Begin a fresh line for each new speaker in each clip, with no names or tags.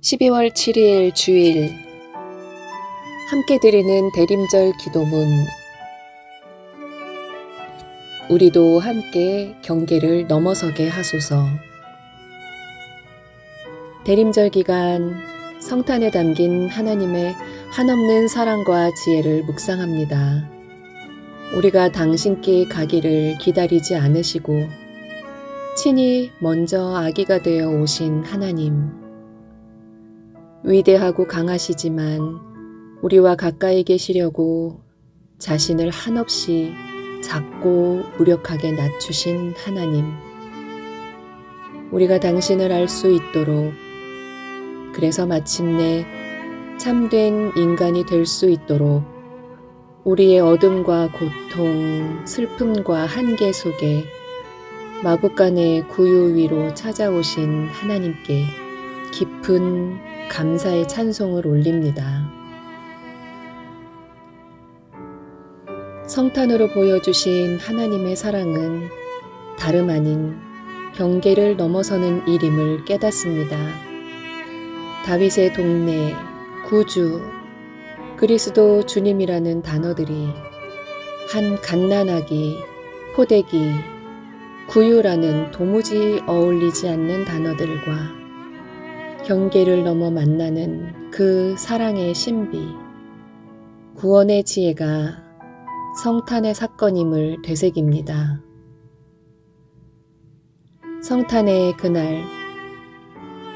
12월 7일 주일 함께 드리는 대림절 기도문. 우리도 함께 경계를 넘어서게 하소서. 대림절 기간 성탄에 담긴 하나님의 한없는 사랑과 지혜를 묵상합니다. 우리가 당신께 가기를 기다리지 않으시고 친히 먼저 아기가 되어 오신 하나님. 위대하고 강하시지만 우리와 가까이 계시려고 자신을 한없이 작고 무력하게 낮추신 하나님. 우리가 당신을 알 수 있도록, 그래서 마침내 참된 인간이 될 수 있도록 우리의 어둠과 고통, 슬픔과 한계 속에 마구간의 구유 위로 찾아오신 하나님께 깊은 감사의 찬송을 올립니다. 성탄으로 보여주신 하나님의 사랑은 다름 아닌 경계를 넘어서는 일임을 깨닫습니다. 다윗의 동네, 구주, 그리스도 주님이라는 단어들이 한 갓난아기, 포대기, 구유라는 도무지 어울리지 않는 단어들과 경계를 넘어 만나는 그 사랑의 신비, 구원의 지혜가 성탄의 사건임을 되새깁니다. 성탄의 그날,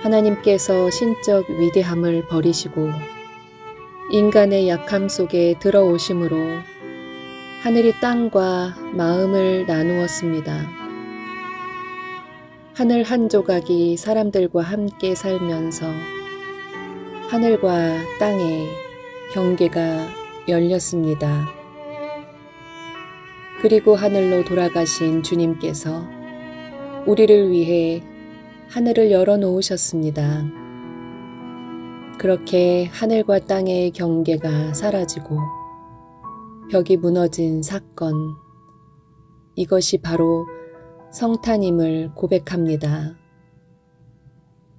하나님께서 신적 위대함을 버리시고 인간의 약함 속에 들어오심으로 하늘이 땅과 마음을 나누었습니다. 하늘 한 조각이 사람들과 함께 살면서 하늘과 땅의 경계가 열렸습니다. 그리고 하늘로 돌아가신 주님께서 우리를 위해 하늘을 열어놓으셨습니다. 그렇게 하늘과 땅의 경계가 사라지고 벽이 무너진 사건, 이것이 바로 성탄임을 고백합니다.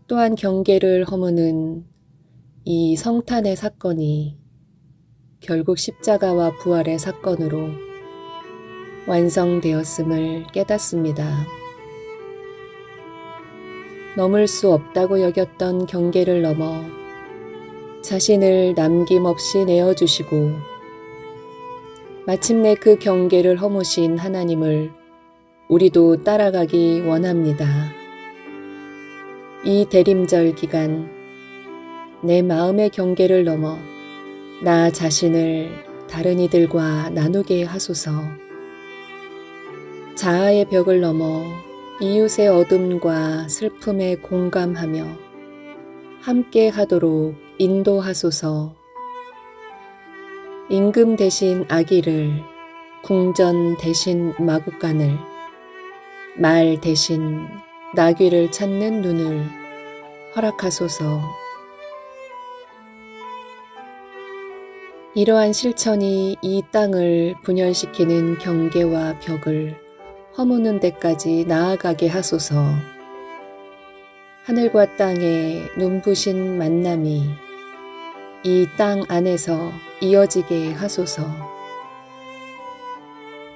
또한 경계를 허무는 이 성탄의 사건이 결국 십자가와 부활의 사건으로 완성되었음을 깨닫습니다. 넘을 수 없다고 여겼던 경계를 넘어 자신을 남김없이 내어주시고 마침내 그 경계를 허무신 하나님을 우리도 따라가기 원합니다. 이 대림절 기간 내 마음의 경계를 넘어 나 자신을 다른 이들과 나누게 하소서. 자아의 벽을 넘어 이웃의 어둠과 슬픔에 공감하며 함께 하도록 인도하소서. 임금 대신 아기를, 궁전 대신 마구간을, 말 대신 나귀를 찾는 눈을 허락하소서. 이러한 실천이 이 땅을 분열시키는 경계와 벽을 허무는 데까지 나아가게 하소서. 하늘과 땅의 눈부신 만남이 이 땅 안에서 이어지게 하소서.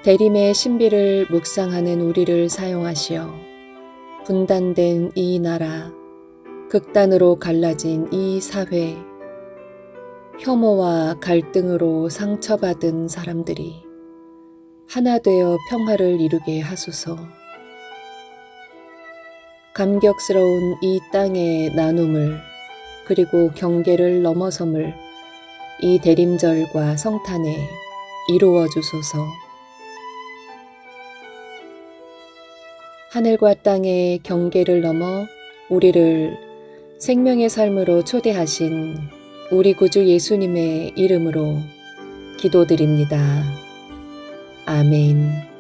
대림의 신비를 묵상하는 우리를 사용하시어 분단된 이 나라, 극단으로 갈라진 이 사회, 혐오와 갈등으로 상처받은 사람들이 하나 되어 평화를 이루게 하소서. 감격스러운 이 땅의 나눔을, 그리고 경계를 넘어섬을 이 대림절과 성탄에 이루어 주소서. 하늘과 땅의 경계를 넘어 우리를 생명의 삶으로 초대하신 우리 구주 예수님의 이름으로 기도드립니다. 아멘.